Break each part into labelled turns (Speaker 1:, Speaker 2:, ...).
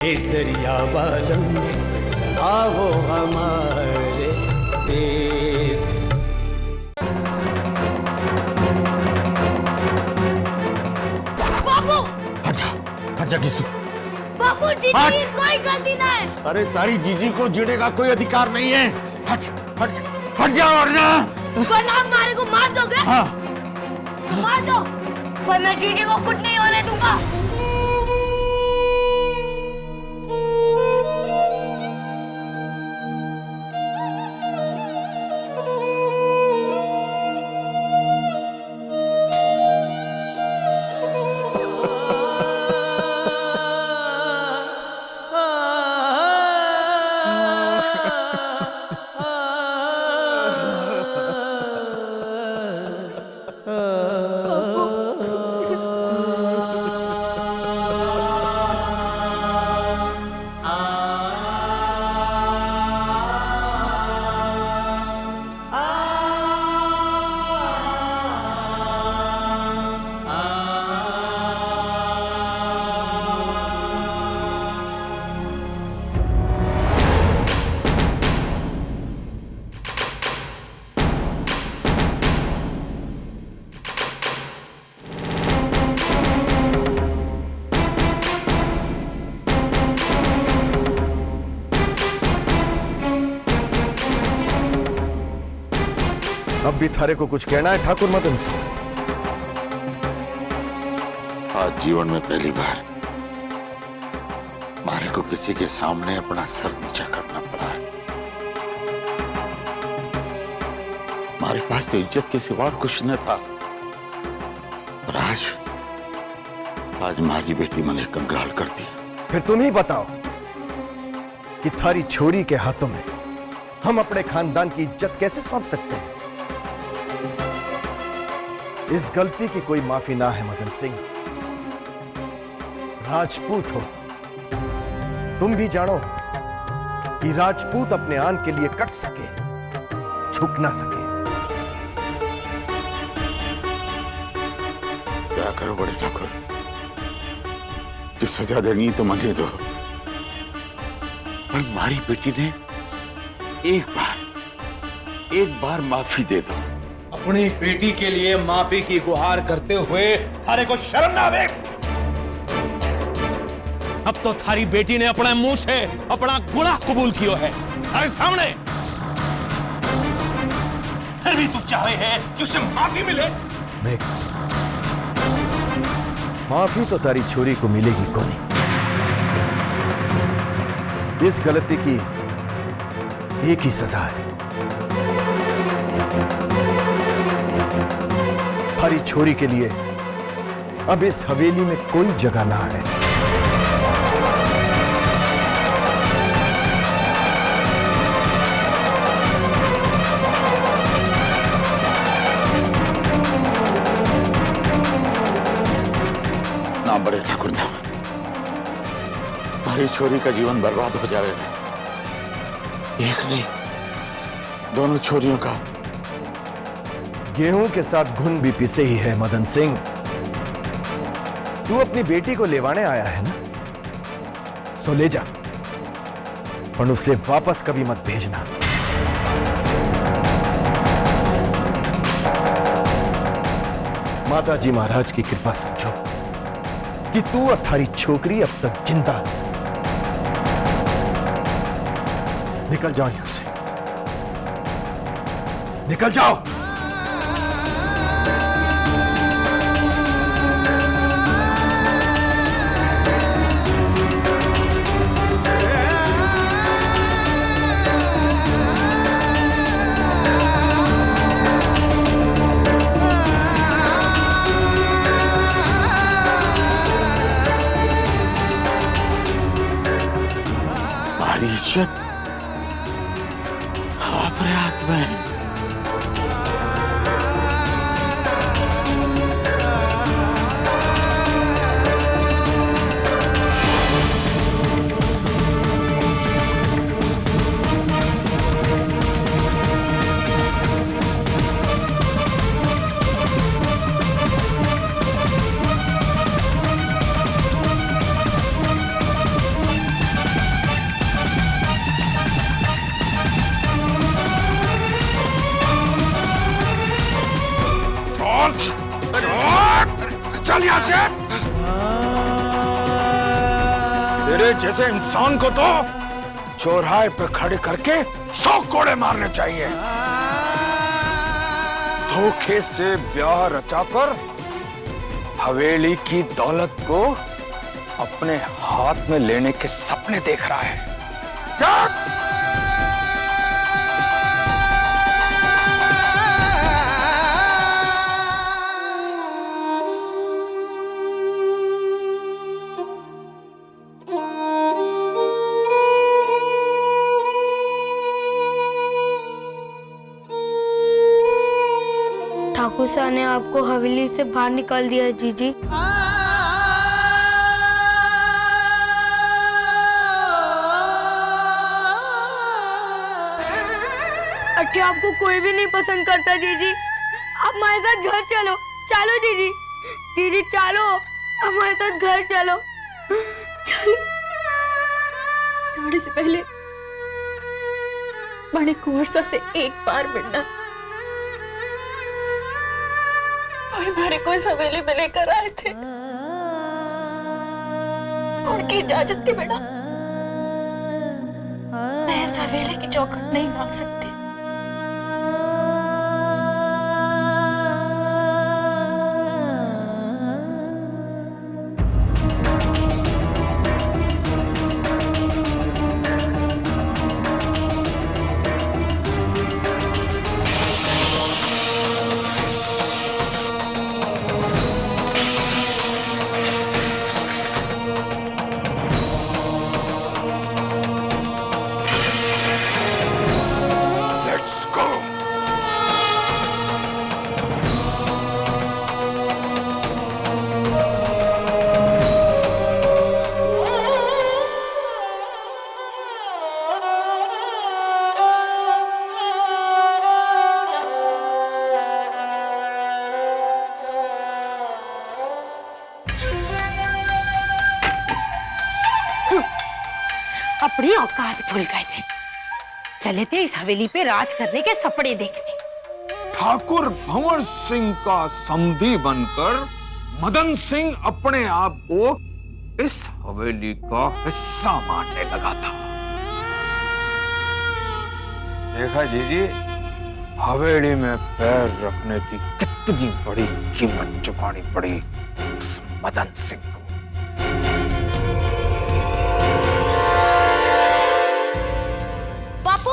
Speaker 1: केसरिया बालम आओ हमारे देश।
Speaker 2: बाबू
Speaker 3: हट जा किसी।
Speaker 2: बाबू जी की कोई गलती ना है।
Speaker 3: अरे तारी जीजी को जीने का कोई अधिकार नहीं है। हट जा वरना
Speaker 2: आप मारे को मार दोगे।
Speaker 3: हाँ।
Speaker 2: मार दो, पर मैं जीजी को कुछ नहीं होने दूंगा।
Speaker 4: अब भी थारे को कुछ कहना है ठाकुर मदन सिंह?
Speaker 3: आज जीवन में पहली बार मारे को किसी के सामने अपना सर नीचा करना पड़ा है। हमारे पास तो इज्जत के सिवा और कुछ न था, और आज मारी बेटी मैंने कंगाल कर दिया।
Speaker 4: फिर तुम ही बताओ कि थारी छोरी के हाथों में हम अपने खानदान की इज्जत कैसे सौंप सकते हैं? इस गलती की कोई माफी ना है मदन सिंह। राजपूत हो, तुम भी जानो कि राजपूत अपने आन के लिए कट सके, झुक ना सके।
Speaker 3: क्या करो बड़े ठाकुर, जो सजा देनी है तो मने दो। पर हमारी बेटी ने एक बार माफी दे दो।
Speaker 5: अपनी बेटी के लिए माफी की गुहार करते हुए थारे को शर्म ना आवे? अब तो थारी बेटी ने अपने मुंह से अपना गुनाह कबूल किया है थारे सामने, फिर भी तू चाहे है कि उसे माफी मिले?
Speaker 4: नहीं, माफी तो तारी छोरी को मिलेगी कोनी। इस गलती की एक ही सजा है, हमारी छोरी के लिए अब इस हवेली में कोई जगह ना है।
Speaker 3: ना बड़े ठाकुर ना, हमारी छोरी का जीवन बर्बाद हो जाएगा। एक नहीं, दोनों छोरियों का।
Speaker 4: गेहूं के साथ घुन भी पिसे ही है मदन सिंह। तू अपनी बेटी को लेवाने आया है ना, सो ले जा, पर उसे वापस कभी मत भेजना। माताजी महाराज की कृपा समझो कि तू और थारी छोकरी अब तक जिंदा है। निकल जाओ यहां से, निकल जाओ।
Speaker 3: इज्जत अपने हाथ में है। निकल यहाँ से। तेरे जैसे इंसान को तो चौराहे पे खड़े करके 100 कोड़े मारने चाहिए। धोखे से ब्याह रचाकर हवेली की दौलत को अपने हाथ में लेने के सपने देख रहा है। चल!
Speaker 2: ठाकुर साहब ने आपको हवेली से बाहर निकाल दिया है जीजी। अट्ठे आपको कोई भी नहीं पसंद करता जीजी। आप हमारे साथ घर चलो। चलो जीजी, जीजी चलो हमारे साथ घर चलो। चलो।
Speaker 6: जाने से पहले बड़े कुंवर सा से एक बार मिलना। वो हमारे को इस हवेली में लेकर आए थे। उनकी इजाजत के बिना मैं इस हवेली की चौखट नहीं भाग सकती।
Speaker 7: अपनी औकात भूल गए थे। चले थे इस हवेली पे राज करने के सपने देखने।
Speaker 3: ठाकुर भंवर सिंह का समधी बनकर मदन सिंह अपने आप को इस हवेली का हिस्सा मानने लगा था। देखा जीजी, हवेली में पैर रखने की कितनी बड़ी कीमत चुकानी पड़ी उस मदन सिंह को।
Speaker 2: बापू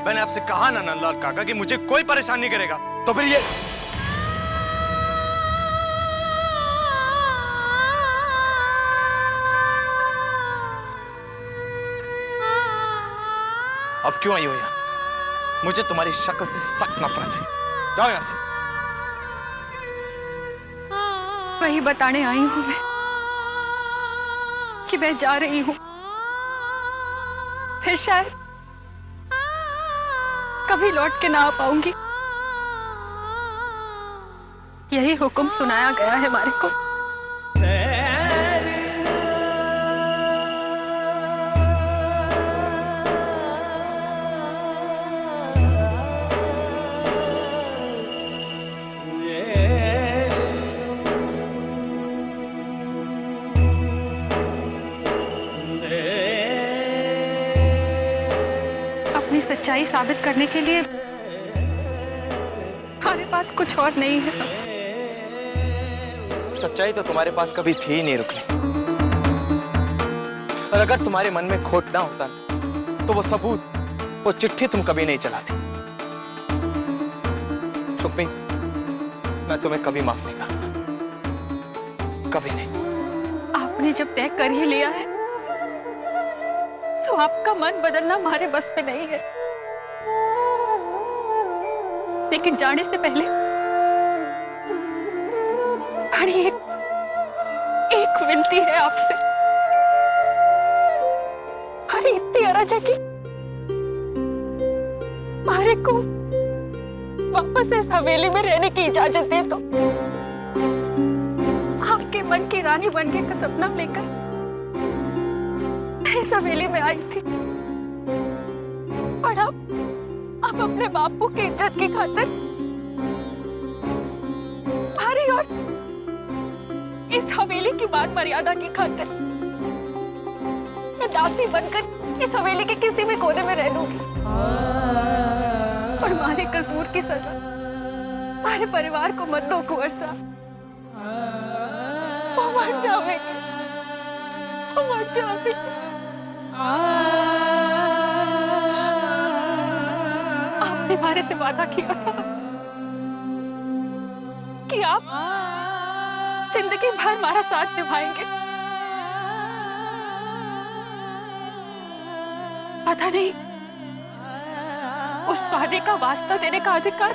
Speaker 8: मैंने आपसे कहा ना नंदलाल काका कि मुझे कोई परेशान नहीं करेगा, तो फिर ये अब क्यों आई हो यहाँ? मुझे तुम्हारी शक्ल से सख्त नफरत है। जाओ यहाँ से।
Speaker 6: वही बताने आई हूं मैं कि मैं जा रही हूं। फिर शायद कभी लौट के ना आ पाऊंगी। यही हुक्म सुनाया गया है हमारे को। सच्चाई साबित करने के लिए हमारे पास कुछ और नहीं है।
Speaker 8: सच्चाई तो तुम्हारे पास कभी थी ही नहीं रुकनी। और अगर तुम्हारे मन में खोट ना होता तो वो सबूत, वो चिट्ठी तुम कभी नहीं चलाती। रुक्मी, मैं तुम्हें कभी माफ नहीं करूंगा, कभी नहीं।
Speaker 6: आपने जब तय कर ही लिया है तो आपका मन बदलना हमारे बस पे नहीं है। लेकिन जाने से पहले हमारी एक विनती है आपसे। हमारी इतनी अराजकी हमारे को वापस इस हवेली में रहने की इजाजत दे तो आपके मन की रानी बनने का सपना लेकर इस हवेली में आई थी। और अब अपने बापू की इज्जत की खातिर हमारी और इस हवेली की मान मर्यादा की खातिर मैं दासी बनकर इस हवेली के किसी भी कोने में रह लूंगी। और हमारे कसूर की सजा हमारे परिवार को मत दो कुंवर साहब। वो मर जाएंगे, वो मर जाएंगे। आपने हमारे से वादा किया था कि आप जिंदगी भर हमारा साथ निभाएंगे। पता नहीं उस वादे का वास्ता देने का अधिकार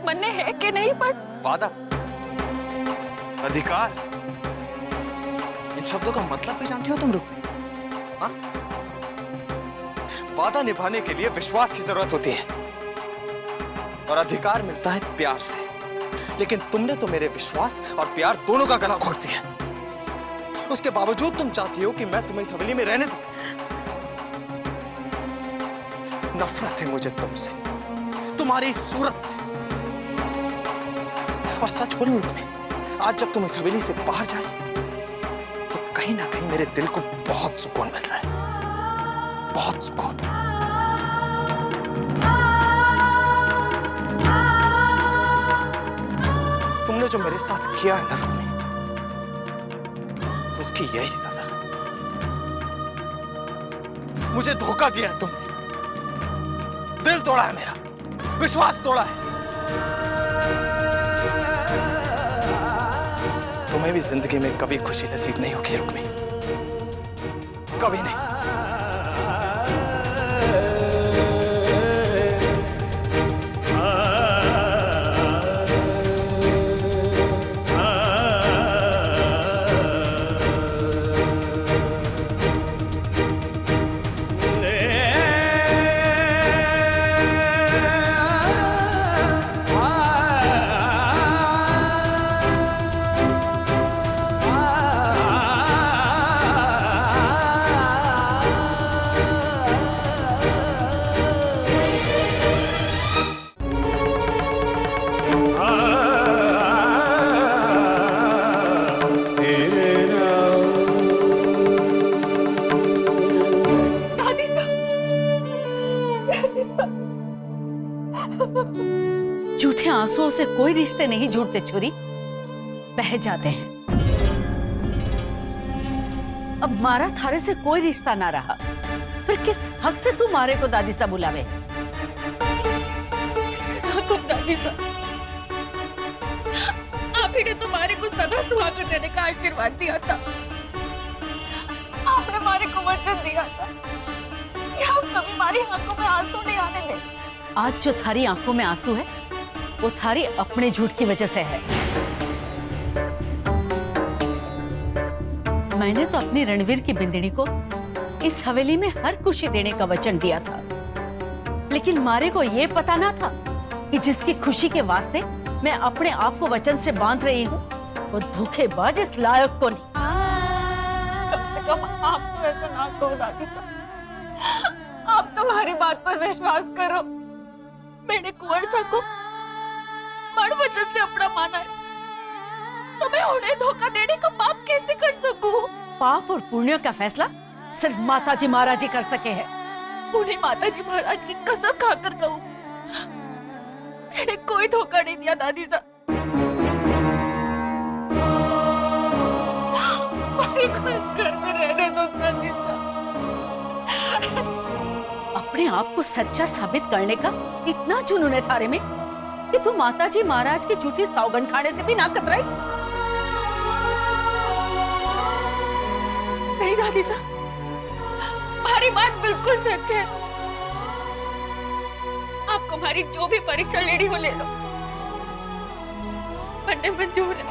Speaker 6: मन में है कि नहीं, पर
Speaker 8: वादा, अधिकार, इन शब्दों का मतलब भी जानती हो तुम रुक्मी? हाँ? वादा निभाने के लिए विश्वास की जरूरत होती है और अधिकार मिलता है प्यार से। लेकिन तुमने तो मेरे विश्वास और प्यार दोनों का गला घोट दिया। उसके बावजूद तुम चाहती हो कि मैं तुम्हें इस हवेली में रहने दूं। नफरत है मुझे तुमसे, तुम्हारी सूरत से। और सच बोलूं रुक्मी, आज जब तुम इस हवेली से बाहर जा रही हो तो कहीं ना कहीं मेरे दिल को बहुत सुकून मिल रहा है, बहुत सुकून। तुमने जो मेरे साथ किया है ना रुक्मी, उसकी यही सजा है। मुझे धोखा दिया है तुमने, दिल तोड़ा है मेरा, विश्वास तोड़ा है। तुम्हें भी जिंदगी में कभी खुशी नसीब नहीं होगी रुक्मी, कभी नहीं।
Speaker 7: झूठे आंसुओं से कोई रिश्ते नहीं जुड़ते छुरी, बह जाते हैं। अब मारा थारे से कोई रिश्ता ना रहा, फिर किस हक से तू मारे को दादी सा बुलावे?
Speaker 6: दादी सा, आप ही ने तुम्हारे को सदा सुहागन रहने का आशीर्वाद दिया था। आपने हमारे को वचन दिया था कि आप कभी हमारी आंखों में आंसू नहीं आने देंगे।
Speaker 7: आज जो थारी आंखों में आंसू है वो थारी अपने झूठ की वजह से है। मैंने तो अपनी रणवीर की बिंदनी को इस हवेली में हर खुशी देने का वचन दिया था, लेकिन मारे को ये पता ना था कि जिसकी खुशी के वास्ते मैं अपने आप को वचन से बांध रही हूँ वो धोखेबाज इस लायक को नहीं।
Speaker 6: कम से कम आप तो ऐसा ना कहो दादी साहब, आप तुम्हारी बात पर विश्वास करो। मैंने कुंवर साहब को बड़ वचन से अपना माना है, तो मैं उन्हें धोखा देने का पाप कैसे कर सकूं?
Speaker 7: पाप और पुण्य का फैसला सिर्फ माताजी महाराजी कर सके हैं।
Speaker 6: उन्हें माताजी महाराज की कसम खाकर कहूं, मैंने कोई धोखा नहीं दिया दादी साहब। मेरे को इस घर में रहने दो दादी साहब।
Speaker 7: अपने आप को सच्चा साबित करने का इतना जुनून है थारे में कि तू माताजी महाराज की झूठी सौगंध खाने से भी ना कतराई।
Speaker 6: नहीं दादी साहब, हमारी बात बिल्कुल सच है। आपको हमारी जो भी परीक्षा लेनी हो ले लो, पढ़ने मंजूर है।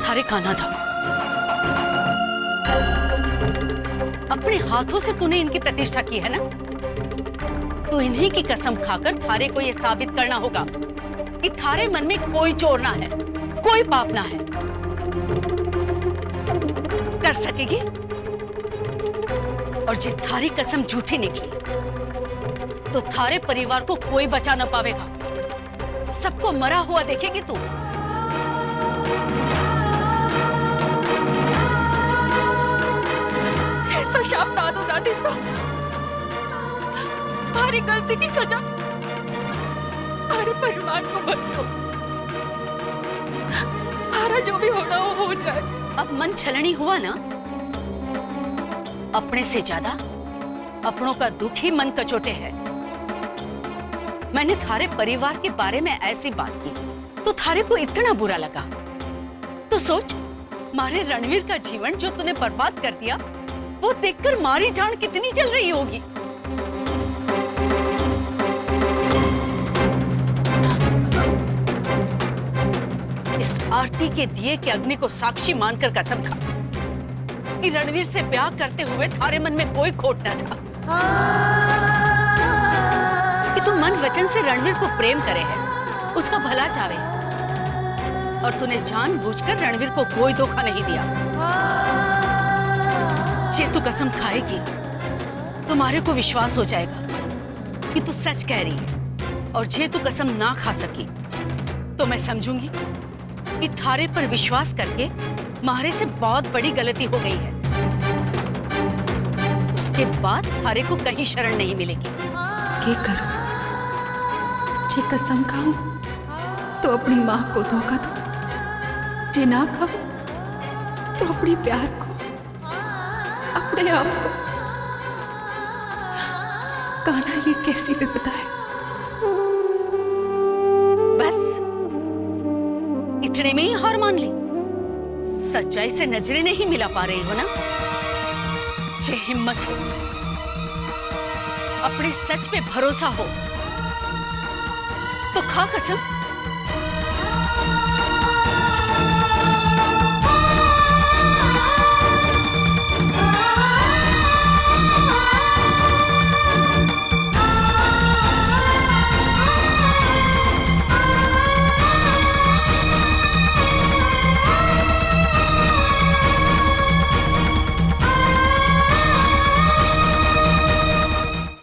Speaker 7: थारे कान्हा था, अपने हाथों से तूने इनकी प्रतिष्ठा की है ना, तो इन्हीं की कसम खाकर थारे को यह साबित करना होगा कि थारे मन में कोई चोर ना है, कोई पाप ना है। कर सकेगी? और जिस थारी कसम झूठी निकली तो थारे परिवार को कोई बचा ना पावेगा, सबको मरा हुआ देखेगी तू।
Speaker 6: ऐसा शाप ना दो दादी साहब, हमारी गलती की सजा हमारे परिवार को मत दो। हमारा जो भी होना हो जाए।
Speaker 7: अब मन छलनी हुआ ना, अपने से ज्यादा अपनों का दुख ही मन कचोटे है। मैंने थारे परिवार के बारे में ऐसी बात की तो थारे को इतना बुरा लगा। तो सोच, मारे रणवीर का जीवन जो तूने बर्बाद कर दिया, वो देखकर मारी जान कितनी जल रही होगी। इस आरती के दिए के अग्नि को साक्षी मानकर कसम खा कि रणवीर से ब्याह करते हुए थारे मन में कोई खोट न था, कि तू मन वचन से रणवीर को प्रेम करे है, उसका भला चाहे, और तूने जानबूझकर रणवीर को कोई धोखा नहीं दिया। जे तू कसम खाएगी तुम्हारे को विश्वास हो जाएगा कि तू सच कह रही है, और जे तू कसम ना खा सकी तो मैं समझूंगी कि थारे पर विश्वास करके मारे से बहुत बड़ी गलती हो गई है। उसके बाद थारे को कहीं शरण नहीं मिलेगी।
Speaker 6: क्या करूं? जे कसम खाऊं तो अपनी माँ को धोखा दो, जे ना खाऊं तो अपनी प्यार को, अपने आप को। कान्हा ये कैसी विपदा है?
Speaker 7: बस इतने में ही हार मान ली? सच्चाई से नजरें नहीं मिला पा रही हो ना? जे हिम्मत हो, अपने सच पे भरोसा हो तो खा कसम